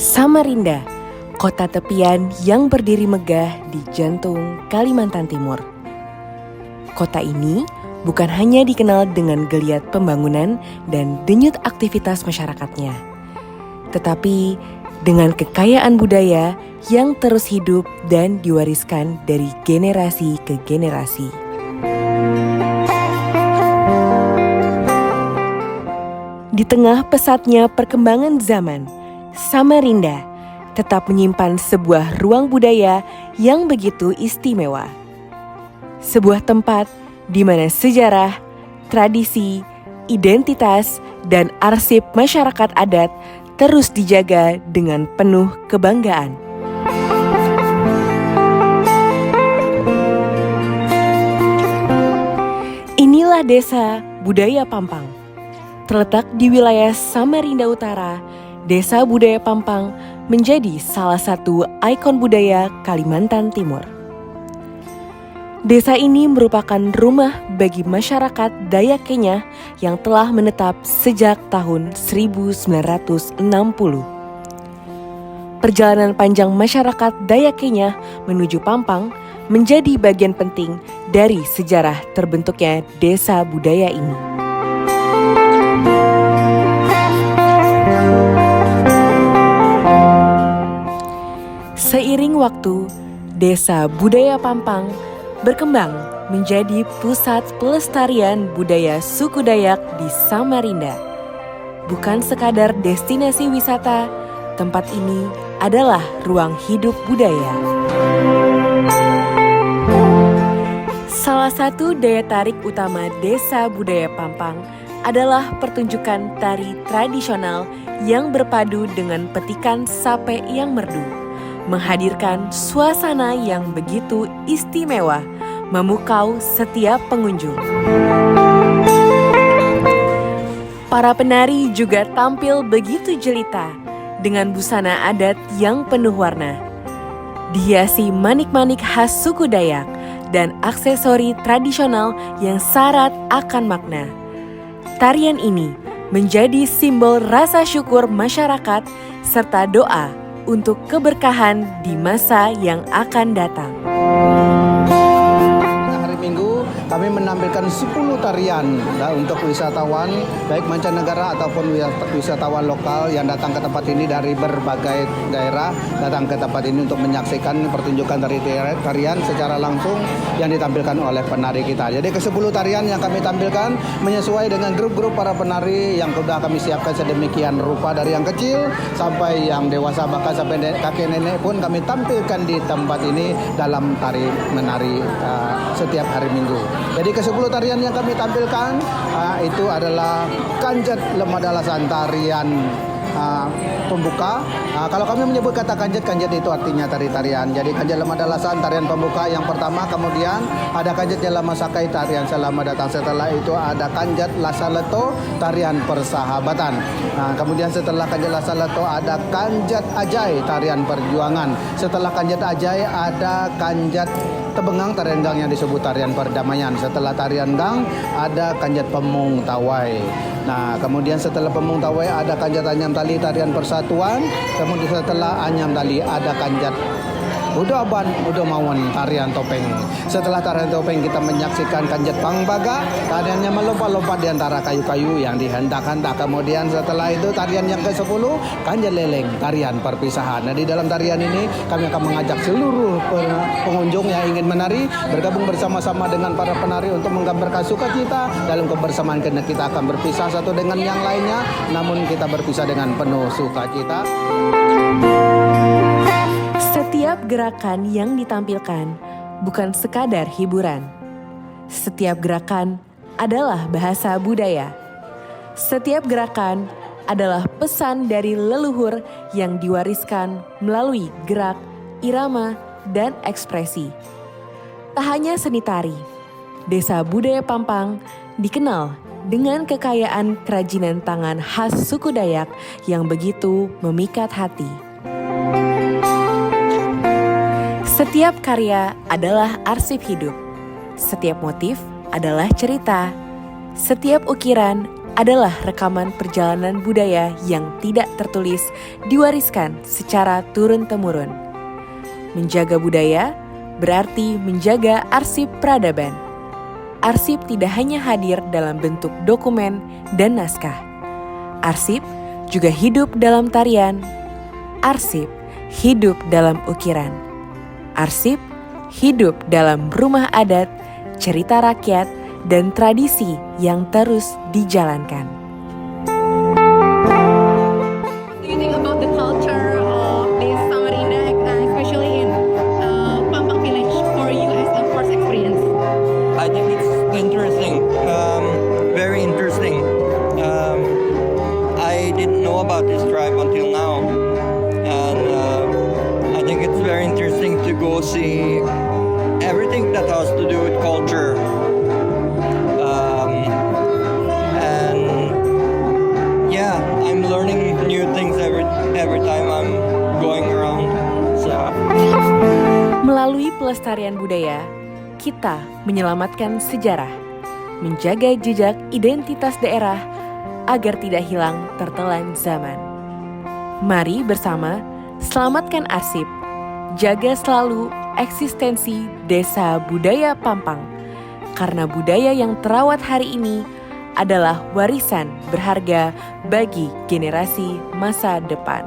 Samarinda, kota tepian yang berdiri megah di jantung Kalimantan Timur. Kota ini bukan hanya dikenal dengan geliat pembangunan dan denyut aktivitas masyarakatnya, tetapi dengan kekayaan budaya yang terus hidup dan diwariskan dari generasi ke generasi. Di tengah pesatnya perkembangan zaman, Samarinda tetap menyimpan sebuah ruang budaya yang begitu istimewa. Sebuah tempat di mana sejarah, tradisi, identitas, dan arsip masyarakat adat terus dijaga dengan penuh kebanggaan. Inilah Desa Budaya Pampang. Terletak di wilayah Samarinda Utara, Desa Budaya Pampang menjadi salah satu ikon budaya Kalimantan Timur. Desa ini merupakan rumah bagi masyarakat Dayak Kenya yang telah menetap sejak tahun 1960. Perjalanan panjang masyarakat Dayak Kenya menuju Pampang menjadi bagian penting dari sejarah terbentuknya desa budaya ini. Seiring waktu, Desa Budaya Pampang berkembang menjadi pusat pelestarian budaya suku Dayak di Samarinda. Bukan sekadar destinasi wisata, tempat ini adalah ruang hidup budaya. Salah satu daya tarik utama Desa Budaya Pampang adalah pertunjukan tari tradisional yang berpadu dengan petikan sape yang merdu, menghadirkan suasana yang begitu istimewa, memukau setiap pengunjung. Para penari juga tampil begitu jelita dengan busana adat yang penuh warna, dihiasi manik-manik khas suku Dayak dan aksesori tradisional yang syarat akan makna. Tarian ini menjadi simbol rasa syukur masyarakat serta doa untuk keberkahan di masa yang akan datang. Hari Minggu kami menampilkan 10 tarian untuk wisatawan baik mancanegara ataupun wisatawan lokal yang datang ke tempat ini dari berbagai daerah, datang ke tempat ini untuk menyaksikan pertunjukan tarian secara langsung yang ditampilkan oleh penari kita. Jadi ke-10 tarian yang kami tampilkan menyesuai dengan grup-grup para penari yang sudah kami siapkan sedemikian rupa, dari yang kecil sampai yang dewasa, bahkan sampai kakek nenek pun kami tampilkan di tempat ini dalam tari menari setiap hari Minggu. Jadi ke-10 tarian yang kami tampilkan itu adalah Kanjat Lemadalasan, tarian pembuka. Kalau kami menyebut kata kanjat itu artinya tari-tarian. Jadi Kanjat Lemadalasan, tarian pembuka yang pertama. Kemudian ada Kanjat Lama Sakai, tarian selamat datang. Setelah itu ada Kanjat Lasaleto, tarian persahabatan. Kemudian setelah Kanjat Lasaleto ada Kanjat Ajai, tarian perjuangan. Setelah Kanjat Ajai ada Kanjat Tebengang, tarian gang yang disebut tarian perdamaian. Setelah tarian gang ada Kanjat Pemung Tawai. Nah, kemudian setelah Pemung Tawai ada Kanjat Anyam Tali, tarian persatuan. Kemudian setelah Anyam Tali ada Kanjat Udaban Udamawan, tarian topeng. Setelah tarian topeng kita menyaksikan Kanjat Pangbaga, tariannya melompat-lompat di antara kayu-kayu yang dihentak-hentak. Kemudian setelah itu tarian yang ke-10 Kanjat Leleng, tarian perpisahan. Nah, di dalam tarian ini kami akan mengajak seluruh pengunjung yang ingin menari bergabung bersama-sama dengan para penari untuk menggambarkan sukacita dalam kebersamaan, karena kita akan berpisah satu dengan yang lainnya, namun kita berpisah dengan penuh sukacita. Setiap gerakan yang ditampilkan bukan sekadar hiburan. Setiap gerakan adalah bahasa budaya. Setiap gerakan adalah pesan dari leluhur yang diwariskan melalui gerak, irama, dan ekspresi. Tak hanya seni tari, Desa Budaya Pampang dikenal dengan kekayaan kerajinan tangan khas suku Dayak yang begitu memikat hati. Setiap karya adalah arsip hidup. Setiap motif adalah cerita. Setiap ukiran adalah rekaman perjalanan budaya yang tidak tertulis diwariskan secara turun-temurun. Menjaga budaya berarti menjaga arsip peradaban. Arsip tidak hanya hadir dalam bentuk dokumen dan naskah. Arsip juga hidup dalam tarian. Arsip hidup dalam ukiran. Arsip hidup dalam rumah adat, cerita rakyat, dan tradisi yang terus dijalankan. Do you think about the culture of this Samarinda, especially in Pampang village, for you as a first experience? I think it's interesting, very interesting. I didn't know about this tribe until now, and I think it's very interesting to go see everything that has to do with culture. I'm learning new things every time I'm going around. So. Melalui pelestarian budaya, kita menyelamatkan sejarah, menjaga jejak identitas daerah agar tidak hilang tertelan zaman. Mari bersama selamatkan arsip, jaga selalu eksistensi Desa Budaya Pampang, karena budaya yang terawat hari ini adalah warisan berharga bagi generasi masa depan.